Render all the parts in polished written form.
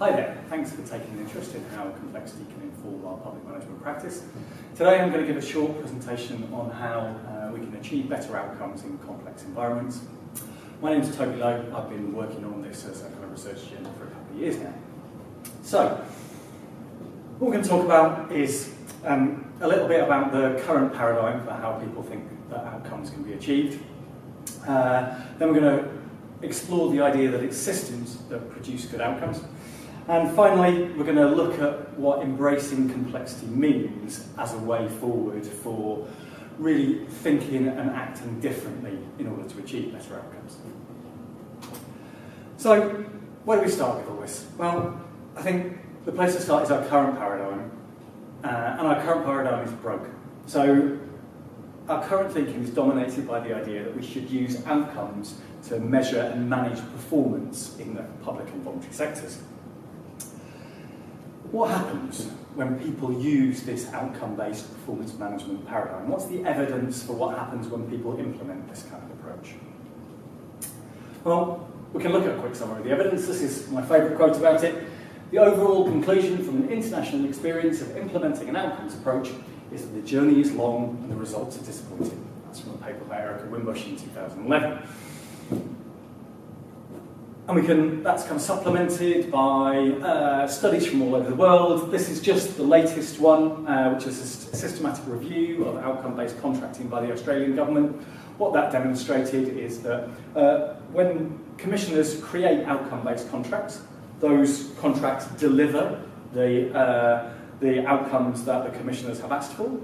Hi there, thanks for taking an interest in how complexity can inform our public management practice. Today I'm going to give a short presentation on how we can achieve better outcomes in complex environments. My name is Toby Lowe. I've been working on this as a kind of research agenda for a couple of years now. So, what we're going to talk about is a little bit about the current paradigm for how people think that outcomes can be achieved. Then we're going to explore the idea that it's systems that produce good outcomes. And finally, we're going to look at what embracing complexity means as a way forward for really thinking and acting differently in order to achieve better outcomes. So, where do we start with all this? Well, I think the place to start is our current paradigm, and our current paradigm is broken. So, our current thinking is dominated by the idea that we should use outcomes to measure and manage performance in the public and voluntary sectors. What happens when people use this outcome-based performance management paradigm? What's the evidence for what happens when people implement this kind of approach? Well, we can look at a quick summary of the evidence. This is my favourite quote about it. The overall conclusion from an international experience of implementing an outcomes approach is that the journey is long and the results are disappointing. That's from a paper by Erica Wimbush in 2011. And that's kind of supplemented by studies from all over the world. This is just the latest one, which is a systematic review of outcome-based contracting by the Australian government. What that demonstrated is that when commissioners create outcome-based contracts, those contracts deliver the outcomes that the commissioners have asked for.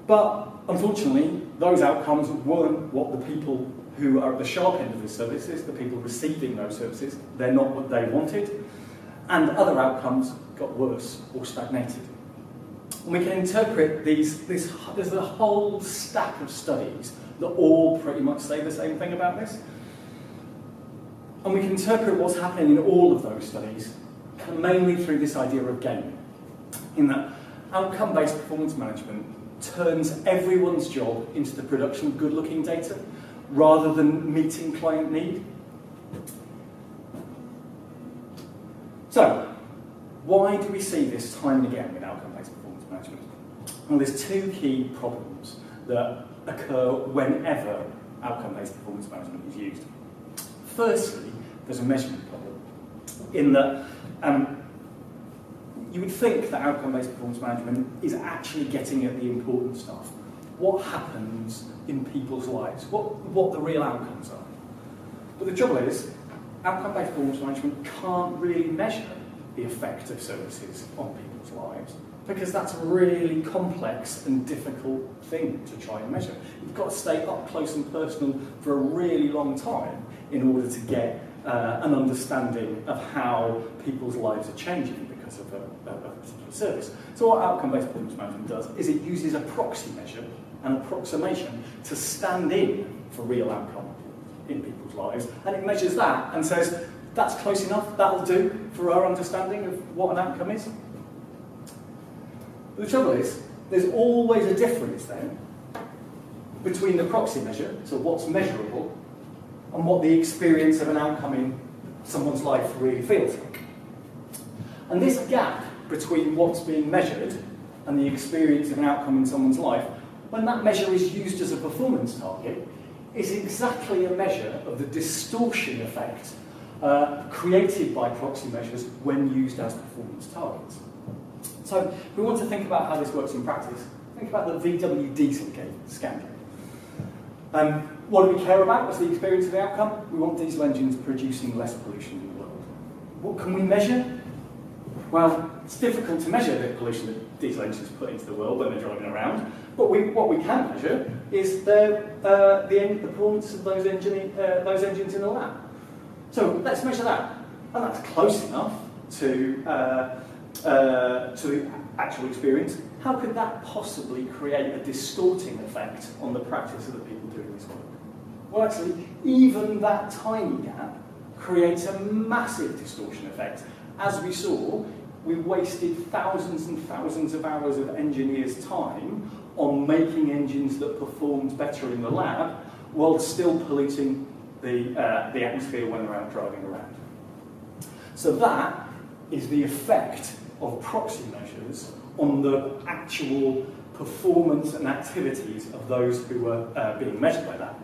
But unfortunately, those outcomes weren't what the people who are at the sharp end of the services, the people receiving those services, they're not what they wanted, and other outcomes got worse or stagnated. And we can interpret there's a whole stack of studies that all pretty much say the same thing about this. And we can interpret what's happening in all of those studies kind of mainly through this idea of gain, in that outcome-based performance management turns everyone's job into the production of good-looking data, rather than meeting client need. So, why do we see this time and again with outcome-based performance management? Well, there's two key problems that occur whenever outcome-based performance management is used. Firstly, there's a measurement problem, in that you would think that outcome-based performance management is actually getting at the important stuff. What happens in people's lives, what the real outcomes are. But the trouble is, outcome-based performance management can't really measure the effect of services on people's lives, because that's a really complex and difficult thing to try and measure. You've got to stay up close and personal for a really long time in order to get an understanding of how people's lives are changing because of a particular service. So what outcome-based performance management does is it uses a proxy measure, an approximation, to stand in for real outcome in people's lives, and it measures that and says, that's close enough, that'll do for our understanding of what an outcome is. But the trouble is, there's always a difference then between the proxy measure, so what's measurable, and what the experience of an outcome in someone's life really feels like. And this gap between what's being measured and the experience of an outcome in someone's life, when that measure is used as a performance target, is exactly a measure of the distortion effect created by proxy measures when used as performance targets. So, if we want to think about how this works in practice, think about the VW Dieselgate scandal. What do we care about as the experience of the outcome? We want diesel engines producing less pollution in the world. What can we measure? Well, it's difficult to measure the pollution that diesel engines put into the world when they're driving around, but what we can measure is the performance of those engines in the lab. So let's measure that, and that's close enough to the actual experience. How could that possibly create a distorting effect on the practice of the people doing this work? Well, actually, even that tiny gap creates a massive distortion effect. As we saw, we wasted thousands and thousands of hours of engineers' time on making engines that performed better in the lab, while still polluting the atmosphere when they're out driving around. So that is the effect of proxy measures on the actual performance and activities of those who are being measured by that.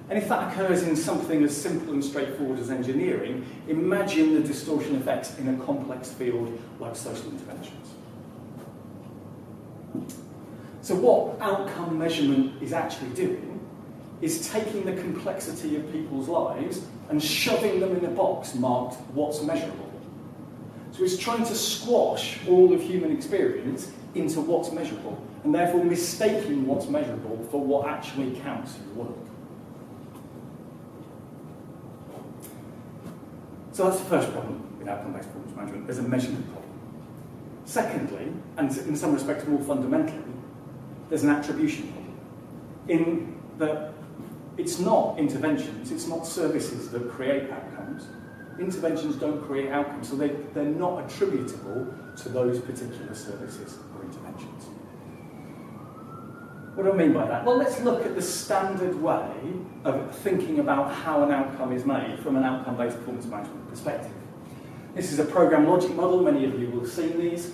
And if that occurs in something as simple and straightforward as engineering, imagine the distortion effects in a complex field like social interventions. So what outcome measurement is actually doing is taking the complexity of people's lives and shoving them in a box marked what's measurable. So it's trying to squash all of human experience into what's measurable, and therefore mistaking what's measurable for what actually counts in the world. So that's the first problem with outcome-based performance management. There's a measurement problem. Secondly, and in some respects more fundamentally, there's an attribution problem. In that it's not interventions, it's not services that create outcomes. Interventions don't create outcomes, so they're not attributable to those particular services or interventions. What do I mean by that? Well, let's look at the standard way of thinking about how an outcome is made from an outcome-based performance management perspective. This is a program logic model, many of you will have seen these,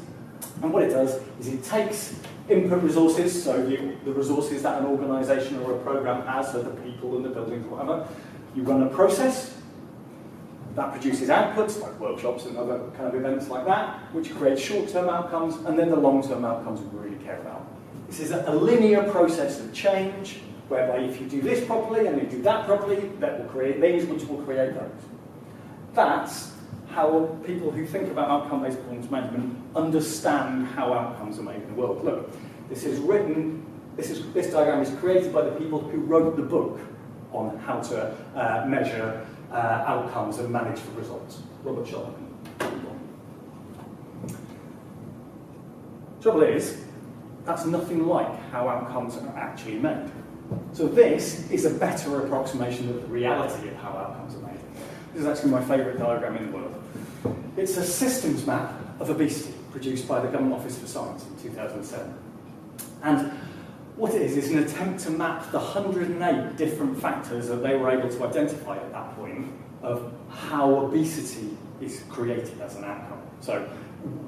and what it does is it takes input resources, so the resources that an organisation or a program has, so the people and the buildings or whatever. You run a process, that produces outputs, like workshops and other kind of events like that, which create short-term outcomes, and then the long-term outcomes we really care about. This is a linear process of change, whereby if you do this properly and you do that properly, that will create these, which will create those. That's how people who think about outcome-based performance management understand how outcomes are made in the world. Look, this diagram is created by the people who wrote the book on how to measure outcomes and manage the results. Robert Sharp. Trouble is, that's nothing like how outcomes are actually made. So this is a better approximation of the reality of how outcomes are made. This is actually my favourite diagram in the world. It's a systems map of obesity produced by the Government Office for Science in 2007. And what it is an attempt to map the 108 different factors that they were able to identify at that point of how obesity is created as an outcome. So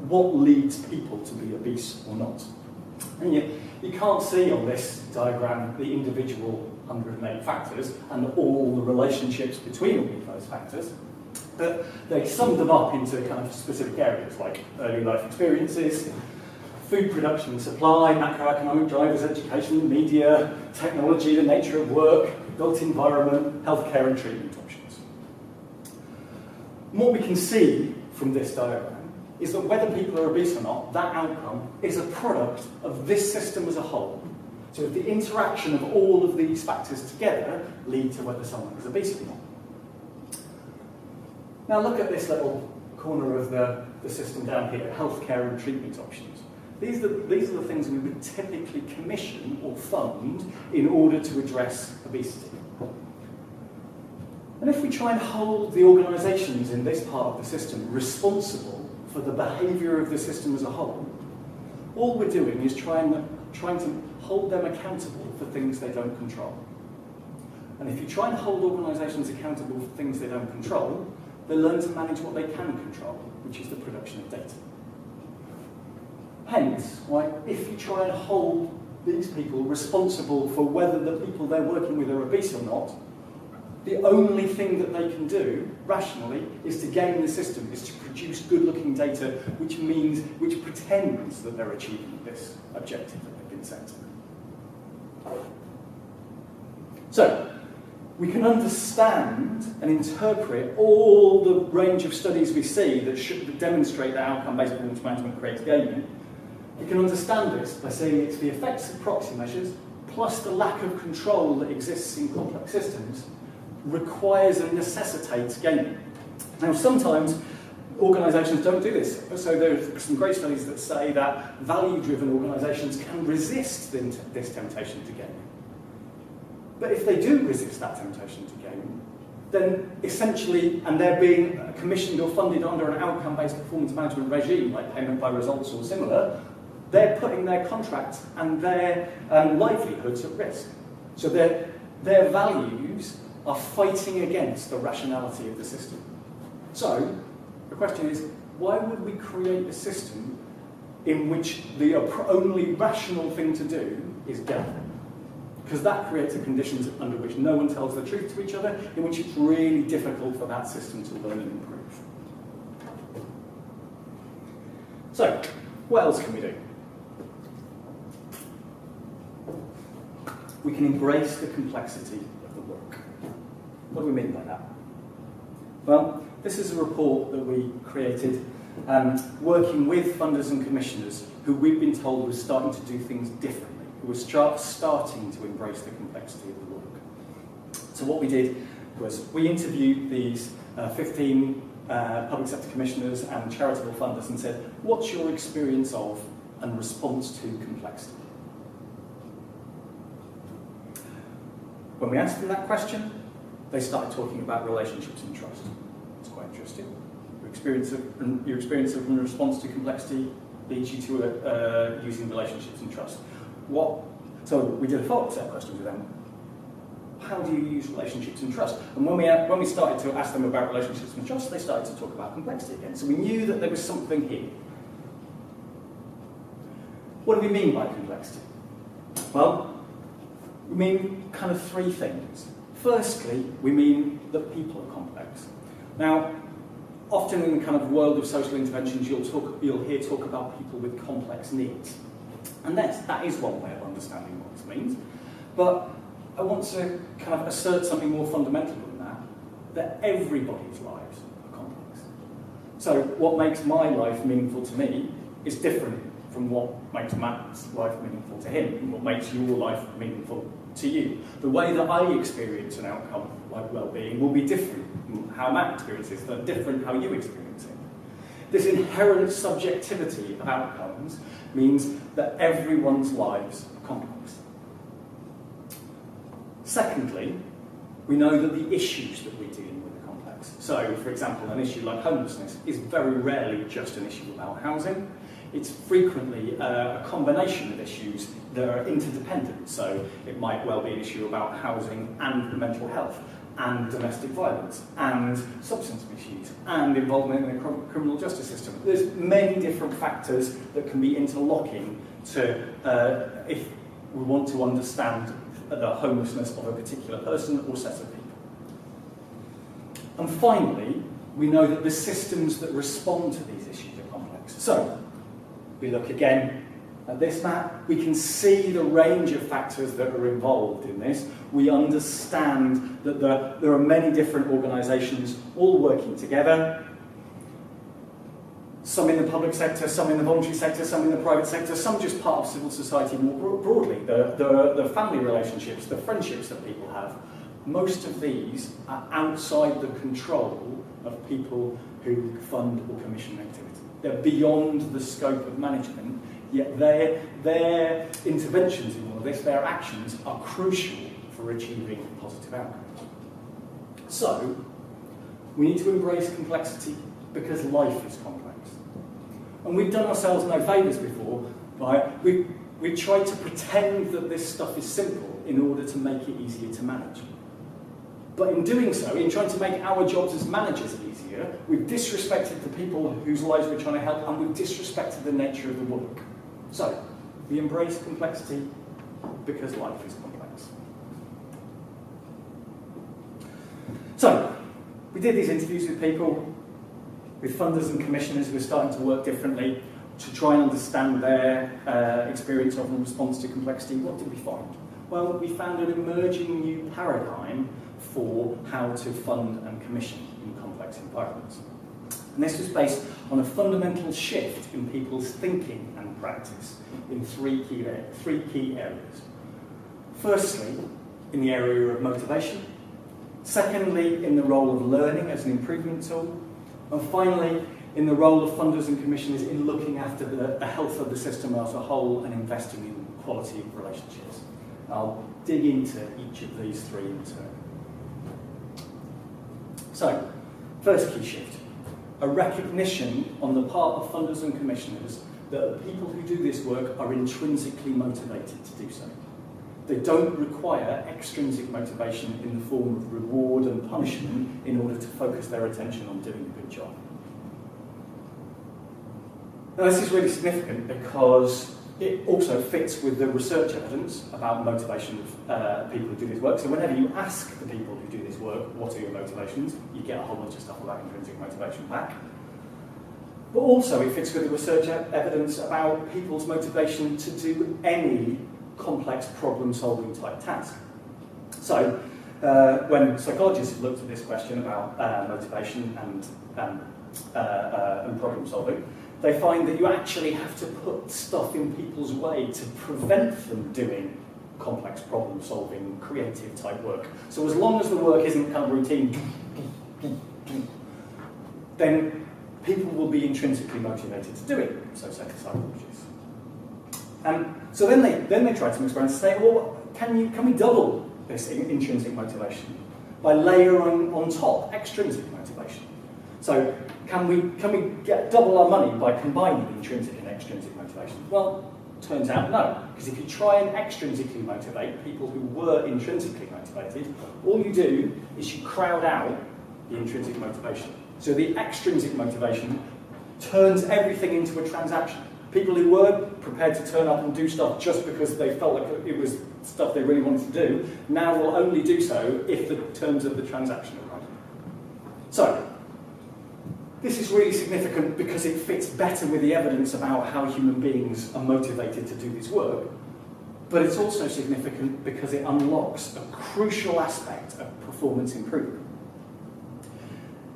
what leads people to be obese or not? And you can't see on this diagram the individual 108 factors and all the relationships between all of those factors, but they sum them up into kind of specific areas like early life experiences, food production and supply, macroeconomic drivers, education, media, technology, the nature of work, built environment, healthcare and treatment options. And what we can see from this diagram is that whether people are obese or not, that outcome is a product of this system as a whole. So the interaction of all of these factors together lead to whether someone is obese or not. Now look at this little corner of the system down here, healthcare and treatment options. These are the things we would typically commission or fund in order to address obesity. And if we try and hold the organisations in this part of the system responsible for the behaviour of the system as a whole, all we're doing is trying to hold them accountable for things they don't control. And if you try and hold organisations accountable for things they don't control, they learn to manage what they can control, which is the production of data. Hence, if you try and hold these people responsible for whether the people they're working with are obese or not, the only thing that they can do, rationally, is to game the system, is to produce good-looking data, which pretends that they're achieving this objective that they've been set. So, we can understand and interpret all the range of studies we see that demonstrate that outcome-based performance management creates gaming. We can understand this by saying it's the effects of proxy measures, plus the lack of control that exists in complex systems, requires and necessitates gaming. Now, sometimes organisations don't do this. So there are some great studies that say that value-driven organisations can resist this temptation to gaming. But if they do resist that temptation to gaming, then essentially, and they're being commissioned or funded under an outcome-based performance management regime, like payment by results or similar, they're putting their contracts and their livelihoods at risk. So their values are fighting against the rationality of the system. So, the question is, Why would we create a system in which the only rational thing to do is go? Because that creates the conditions under which no one tells the truth to each other, in which it's really difficult for that system to learn and improve. So, what else can we do? We can embrace the complexity of the work. What do we mean by that? Well, this is a report that we created working with funders and commissioners who we've been told were starting to do things differently, who were starting to embrace the complexity of the work. So what we did was we interviewed these 15 public sector commissioners and charitable funders and said, what's your experience of and response to complexity? When we answered them that question, they started talking about relationships and trust. It's quite interesting. Your experience of and response to complexity leads you to using relationships and trust. So we did a follow-up set of questions with them. How do you use relationships and trust? And when we started to ask them about relationships and trust, they started to talk about complexity again. So we knew that there was something here. What do we mean by complexity? Well, we mean kind of three things. Firstly, we mean that people are complex. Now, often in the kind of world of social interventions, you'll hear talk about people with complex needs. And that is one way of understanding what this means. But I want to kind of assert something more fundamental than that everybody's lives are complex. So what makes my life meaningful to me is different from what makes Matt's life meaningful to him, and what makes your life meaningful to you. The way that I experience an outcome like well-being will be different from how Matt experiences, but different how you experience it. This inherent subjectivity of outcomes means that everyone's lives are complex. Secondly, we know that the issues that we're dealing with are complex. So, for example, an issue like homelessness is very rarely just an issue about housing. It's frequently a combination of issues that are interdependent. So it might well be an issue about housing and mental health, and domestic violence, and substance misuse, and involvement in the criminal justice system. There's many different factors that can be interlocking to, if we want to understand the homelessness of a particular person or set of people. And finally, we know that the systems that respond to these issues are complex. So, we look again at this map, we can see the range of factors that are involved in this. We understand that there are many different organisations all working together. Some in the public sector, some in the voluntary sector, some in the private sector, some just part of civil society more broadly. The family relationships, the friendships that people have, most of these are outside the control of people who fund or commission activity. They're beyond the scope of management, yet their interventions in all of this, their actions, are crucial for achieving positive outcomes. So, we need to embrace complexity because life is complex. And we've done ourselves no favours before, right? We tried to pretend that this stuff is simple in order to make it easier to manage. But in doing so, in trying to make our jobs as managers easier, we've disrespected the people whose lives we're trying to help, and we've disrespected the nature of the work. So, we embrace complexity because life is complex. So, we did these interviews with people, with funders and commissioners who are starting to work differently to try and understand their experience of and response to complexity. What did we find? Well, we found an emerging new paradigm for how to fund and commission in complex environments. And this was based on a fundamental shift in people's thinking and practice in three key areas. Firstly, in the area of motivation. Secondly, in the role of learning as an improvement tool. And finally, in the role of funders and commissioners in looking after the health of the system as a whole and investing in quality of relationships. I'll dig into each of these three in turn. So, first key shift, a recognition on the part of funders and commissioners that the people who do this work are intrinsically motivated to do so. They don't require extrinsic motivation in the form of reward and punishment in order to focus their attention on doing a good job. Now this is really significant because it also fits with the research evidence about motivation of people who do this work. So whenever you ask the people who do this work, what are your motivations, you get a whole bunch of stuff about intrinsic motivation back. But also it fits with the research evidence about people's motivation to do any complex problem-solving type task. So when psychologists have looked at this question about motivation and problem-solving, they find that you actually have to put stuff in people's way to prevent them doing complex problem-solving, creative type work. So as long as the work isn't kind of routine, then people will be intrinsically motivated to do it, so say psychologists. And so then they tried some experiments to say, well, can we double this intrinsic motivation by layering on top extrinsic motivation? So can we get double our money by combining intrinsic and extrinsic motivation? Well, turns out no, because if you try and extrinsically motivate people who were intrinsically motivated, all you do is you crowd out the intrinsic motivation. So the extrinsic motivation turns everything into a transaction. People who were prepared to turn up and do stuff just because they felt like it was stuff they really wanted to do, now will only do so if the terms of the transaction are right. So, this is really significant because it fits better with the evidence about how human beings are motivated to do this work, but it's also significant because it unlocks a crucial aspect of performance improvement.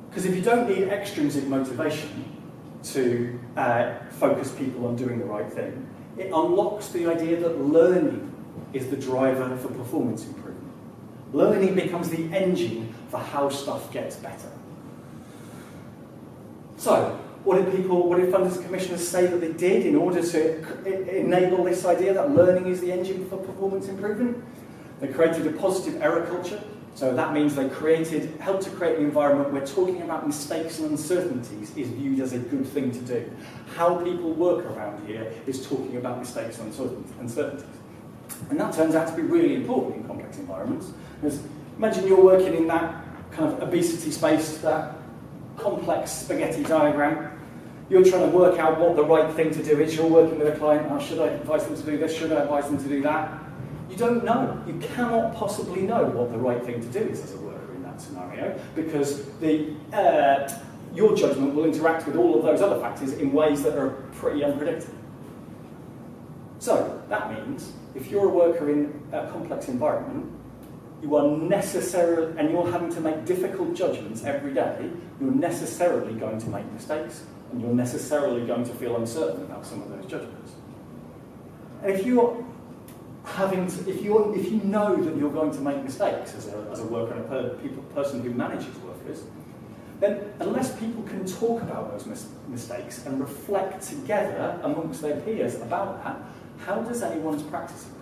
Because if you don't need extrinsic motivation to focus people on doing the right thing, it unlocks the idea that learning is the driver for performance improvement. Learning becomes the engine for how stuff gets better. So, what did funders and commissioners say that they did in order to enable this idea that learning is the engine for performance improvement? They created a positive error culture. So that means they helped to create an environment where talking about mistakes and uncertainties is viewed as a good thing to do. How people work around here is talking about mistakes and uncertainties. And that turns out to be really important in complex environments. Because imagine you're working in that kind of obesity space, that complex spaghetti diagram. You're trying to work out what the right thing to do is. You're working with a client, oh, should I advise them to do this? Should I advise them to do that? You don't know. You cannot possibly know what the right thing to do is as a worker in that scenario, because your judgment will interact with all of those other factors in ways that are pretty unpredictable. So that means if you're a worker in a complex environment, you are necessarily, and you're having to make difficult judgments every day, you're necessarily going to make mistakes, and you're necessarily going to feel uncertain about some of those judgments. And if you know that you're going to make mistakes as a worker and a person who manages workers, then unless people can talk about those mistakes and reflect together amongst their peers about that, how does anyone's practice improve?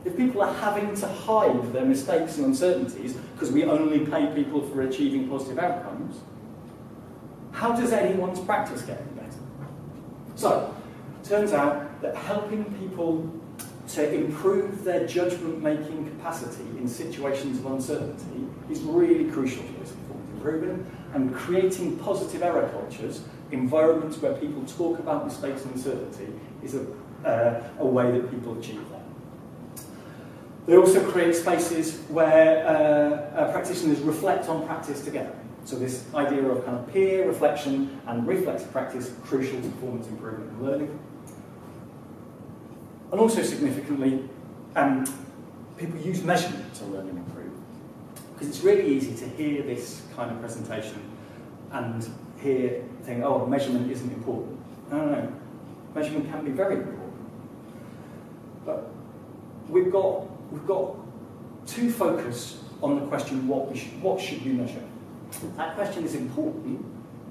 If people are having to hide their mistakes and uncertainties because we only pay people for achieving positive outcomes, how does anyone's practice get any better? So, it turns out that helping people to improve their judgment-making capacity in situations of uncertainty is really crucial to this performance improvement, and creating positive error cultures, environments where people talk about mistakes and uncertainty, is a way that people achieve that. They also create spaces where practitioners reflect on practice together. So this idea of kind of peer reflection and reflexive practice, crucial to performance improvement and learning. And also significantly, people use measurement to learn and improve. Because it's really easy to hear this kind of presentation and think, oh, measurement isn't important. No. Measurement can be very important. But we've got to focus on the question, what should you measure? That question is important,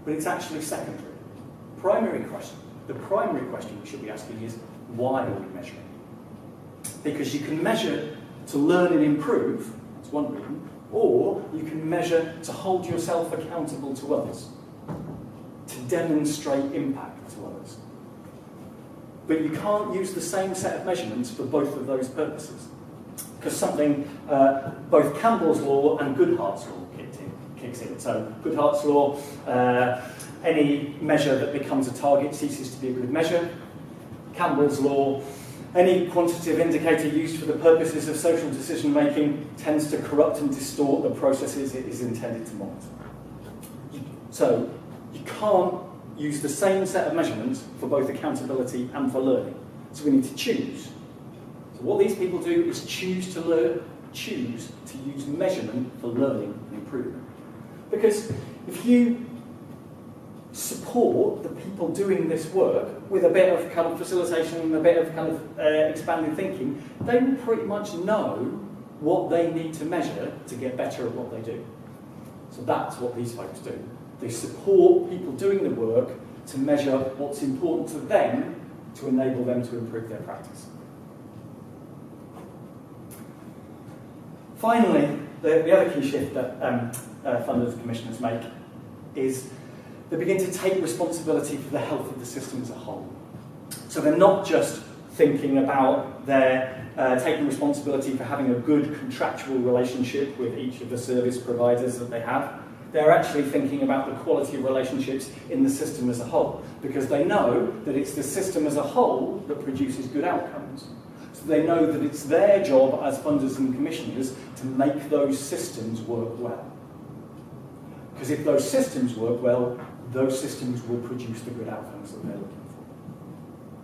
but it's actually secondary. The primary question we should be asking is, why are we measuring? Because you can measure to learn and improve, that's one reason, or you can measure to hold yourself accountable to others, to demonstrate impact to others. But you can't use the same set of measurements for both of those purposes. Because both Campbell's law and Goodhart's law kicks in. So Goodhart's law any measure that becomes a target ceases to be a good measure. Campbell's law, any quantitative indicator used for the purposes of social decision making tends to corrupt and distort the processes it is intended to monitor. So you can't use the same set of measurements for both accountability and for learning. So we need to choose. So what these people do is choose to use measurement for learning and improvement. Because if you support the people doing this work with a bit of kind of facilitation and a bit of kind of expanded thinking, they will pretty much know what they need to measure to get better at what they do. So that's what these folks do. They support people doing the work to measure what's important to them to enable them to improve their practice. Finally, the other key shift that funders and commissioners make is they begin to take responsibility for the health of the system as a whole. So they're not just thinking about taking responsibility for having a good contractual relationship with each of the service providers that they have. They're actually thinking about the quality of relationships in the system as a whole, because they know that it's the system as a whole that produces good outcomes. So they know that it's their job as funders and commissioners to make those systems work well. Because if those systems work well, those systems will produce the good outcomes that they're looking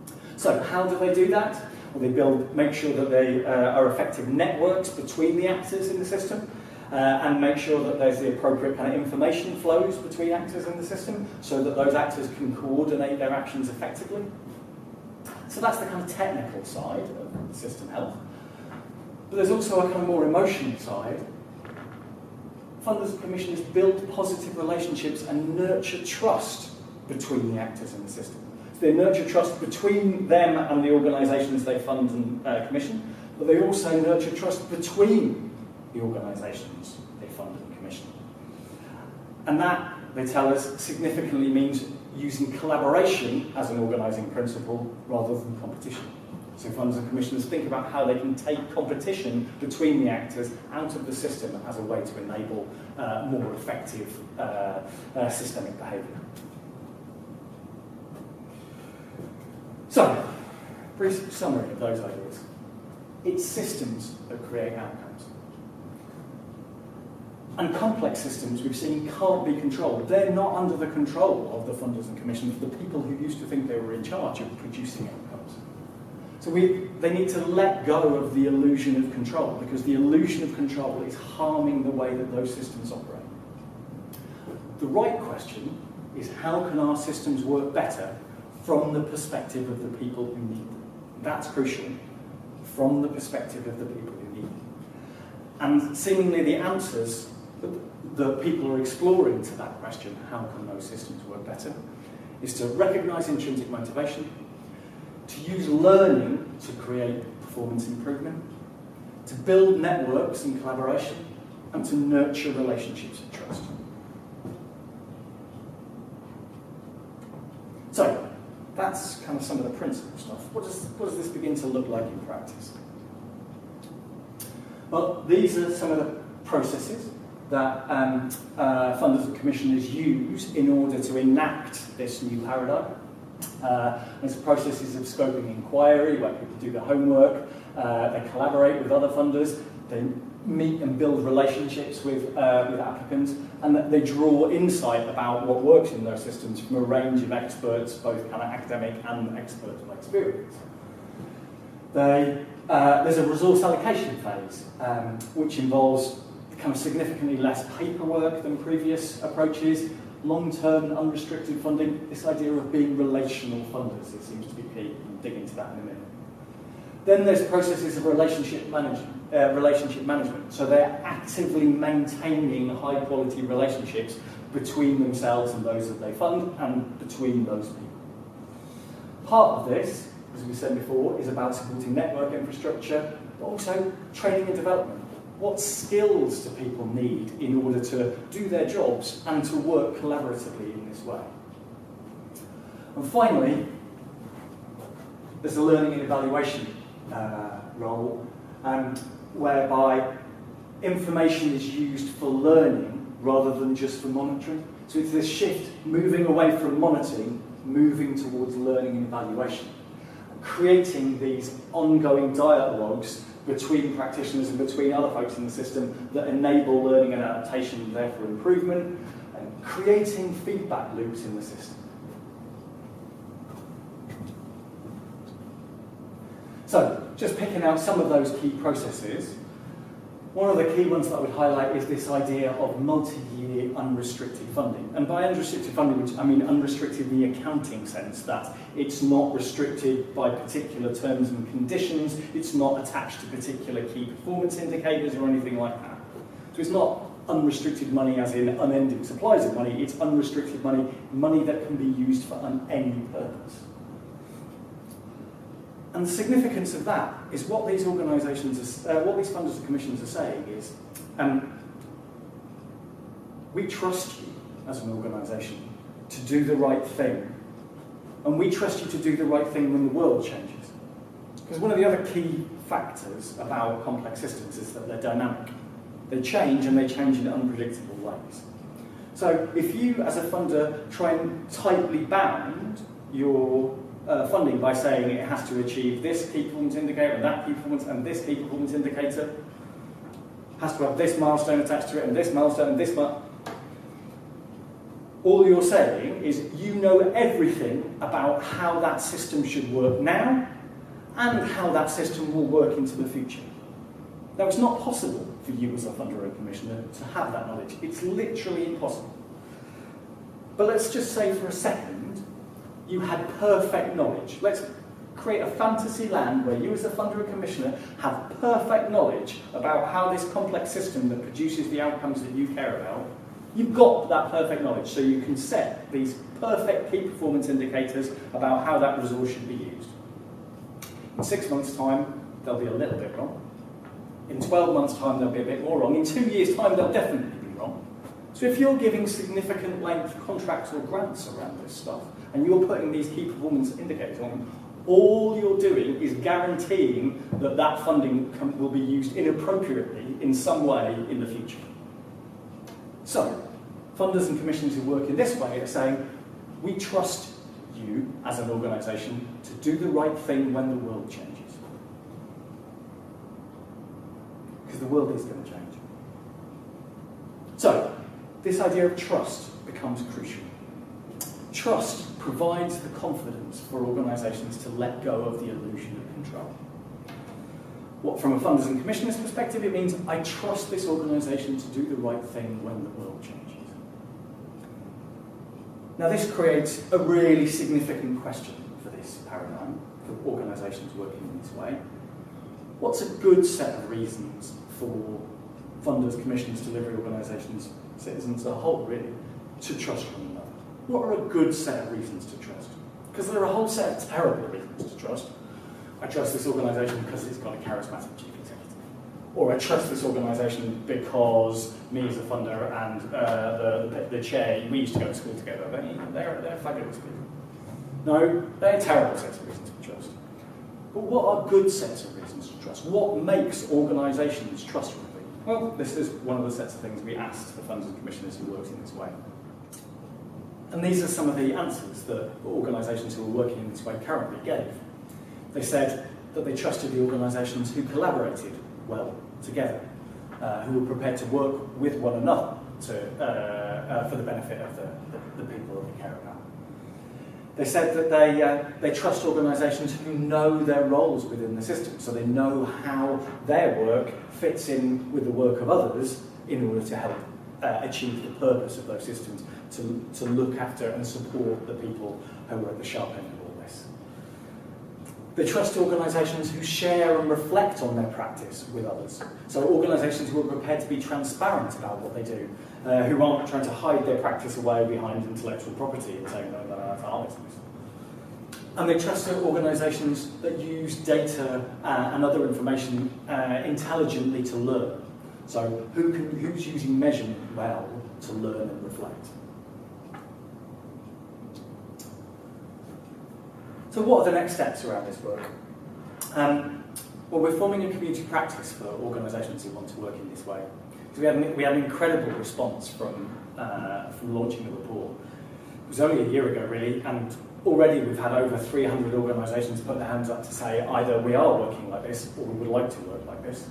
for. So how do they do that? Well, they make sure that they are effective networks between the actors in the system, and make sure that there's the appropriate kind of information flows between actors in the system so that those actors can coordinate their actions effectively. So that's the kind of technical side of system health. But there's also a kind of more emotional side. Funders and commissioners build positive relationships and nurture trust between the actors in the system. So they nurture trust between them and the organisations they fund and commission, but they also nurture trust between the organisations they fund and commission. And that, they tell us, significantly means using collaboration as an organising principle rather than competition. So funders and commissioners think about how they can take competition between the actors out of the system as a way to enable more effective systemic behaviour. So, brief summary of those ideas. It's systems that create outcomes. And complex systems, we've seen, can't be controlled. They're not under the control of the funders and commissioners, the people who used to think they were in charge of producing outcomes. So they need to let go of the illusion of control, because the illusion of control is harming the way that those systems operate. The right question is, how can our systems work better from the perspective of the people who need them? That's crucial, from the perspective of the people who need them. And seemingly the answers that people are exploring to that question, how can those systems work better, is to recognise intrinsic motivation, to use learning to create performance improvement, to build networks and collaboration, and to nurture relationships of trust. So, that's kind of some of the principal stuff. What does this begin to look like in practice? Well, these are some of the processes that funders and commissioners use in order to enact this new paradigm. There's processes of scoping inquiry, where people do their homework, they collaborate with other funders, they meet and build relationships with applicants, and that they draw insight about what works in those systems from a range of experts, both kind of academic and experts by experience. There's a resource allocation phase, which involves kind of significantly less paperwork than previous approaches, long-term unrestricted funding, this idea of being relational funders, it seems to be key. We'll dig into that in a minute. Then there's processes of relationship management. So they're actively maintaining high-quality relationships between themselves and those that they fund, and between those people. Part of this, as we said before, is about supporting network infrastructure, but also training and development. What skills do people need in order to do their jobs and to work collaboratively in this way? And finally, there's a learning and evaluation role, whereby information is used for learning rather than just for monitoring. So it's this shift moving away from monitoring, moving towards learning and evaluation, creating these ongoing dialogues between practitioners and between other folks in the system that enable learning and adaptation and therefore improvement, and creating feedback loops in the system. So, just picking out some of those key processes, one of the key ones that I would highlight is this idea of multi-year unrestricted funding. And by unrestricted funding, which I mean unrestricted in the accounting sense, that it's not restricted by particular terms and conditions, it's not attached to particular key performance indicators or anything like that. So it's not unrestricted money as in unending supplies of money, it's unrestricted money, money that can be used for any purpose. And the significance of that is what these organisations, what these funders and commissioners are saying is, we trust you as an organisation to do the right thing, and we trust you to do the right thing when the world changes. Because one of the other key factors about complex systems is that they're dynamic. They change, and they change in unpredictable ways. So if you, as a funder, try and tightly bound your funding by saying it has to achieve this key performance indicator and that key performance and this key performance indicator, has to have this milestone attached to it and this milestone and this milestone. All you're saying is you know everything about how that system should work now and how that system will work into the future. Now, it's not possible for you as a funder and commissioner to have that knowledge. It's literally impossible. But let's just say for a second you had perfect knowledge. Let's create a fantasy land where you as a funder and commissioner have perfect knowledge about how this complex system that produces the outcomes that you care about, you've got that perfect knowledge, so you can set these perfect key performance indicators about how that resource should be used. In 6 months' time, they'll be a little bit wrong. In 12 months' time, they'll be a bit more wrong. In 2 years' time, they'll definitely be wrong. So if you're giving significant length contracts or grants around this stuff, and you're putting these key performance indicators on, all you're doing is guaranteeing that that funding will be used inappropriately in some way in the future. So, funders and commissioners who work in this way are saying, we trust you as an organisation to do the right thing when the world changes. Because the world is going to change. So, this idea of trust becomes crucial. Trust provides the confidence for organisations to let go of the illusion of control. From a funders and commissioners perspective, it means I trust this organisation to do the right thing when the world changes. Now, this creates a really significant question for this paradigm, for organisations working in this way. What's a good set of reasons for funders, commissioners, delivery organisations, citizens as a whole, really, to trust one another? What are a good set of reasons to trust? Because there are a whole set of terrible reasons to trust. I trust this organisation because it's got a charismatic chief executive. Or I trust this organisation because me as a funder and the chair, we used to go to school together. They're fabulous people. No, they're terrible sets of reasons to trust. But what are good sets of reasons to trust? What makes organisations trustworthy? Well, this is one of the sets of things we asked the funders and commissioners who worked in this way. And these are some of the answers that organisations who are working in this way currently gave. They said that they trusted the organisations who collaborated well together, who were prepared to work with one another for the benefit of the people that they care about. They said that they trust organisations who know their roles within the system, so they know how their work fits in with the work of others in order to help achieve the purpose of those systems, to look after and support the people who are at the sharp end of all this. They trust organisations who share and reflect on their practice with others. So organisations who are prepared to be transparent about what they do, who aren't trying to hide their practice away behind intellectual property and saying, no, that's our business. And they trust organisations that use data and other information intelligently to learn. So who's using measurement well to learn and reflect? So what are the next steps around this work? Well, we're forming a community practice for organisations who want to work in this way. We had an incredible response from launching the report. It was only a year ago, really, and already we've had over 300 organisations put their hands up to say either we are working like this or we would like to work like this.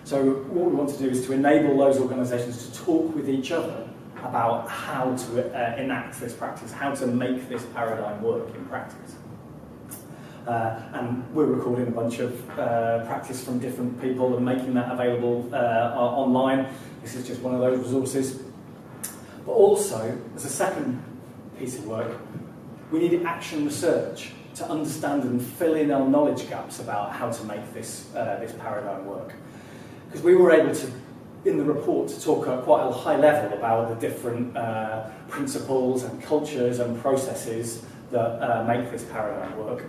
So what we want to do is to enable those organisations to talk with each other about how to enact this practice, how to make this paradigm work in practice. And we're recording a bunch of practice from different people and making that available online. This is just one of those resources. But also, as a second piece of work, we needed action research to understand and fill in our knowledge gaps about how to make this paradigm work. Because we were able to, in the report, to talk at quite a high level about the different principles and cultures and processes that make this paradigm work.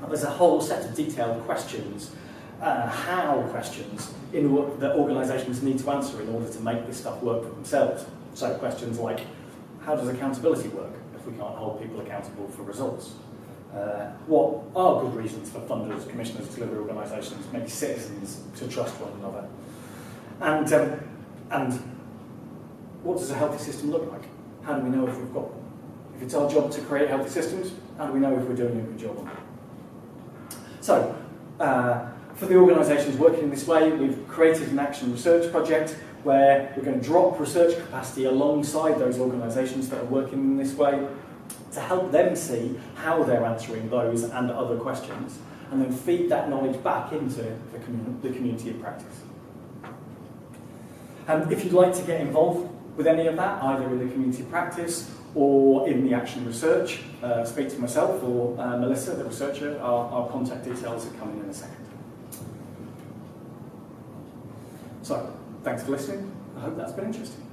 There's a whole set of detailed questions, how questions, that organisations need to answer in order to make this stuff work for themselves. So questions like, how does accountability work if we can't hold people accountable for results? What are good reasons for funders, commissioners, delivery organisations, maybe citizens, to trust one another? And what does a healthy system look like? How do we know if we've got one? If it's our job to create healthy systems, how do we know if we're doing a good job on it? So, for the organisations working in this way, we've created an action research project where we're going to drop research capacity alongside those organisations that are working in this way to help them see how they're answering those and other questions, and then feed that knowledge back into the community of practice. If you'd like to get involved with any of that, either in the community of practice or in the action research, speak to myself or Melissa, the researcher. Our contact details are coming in a second. So, thanks for listening. I hope that's been interesting.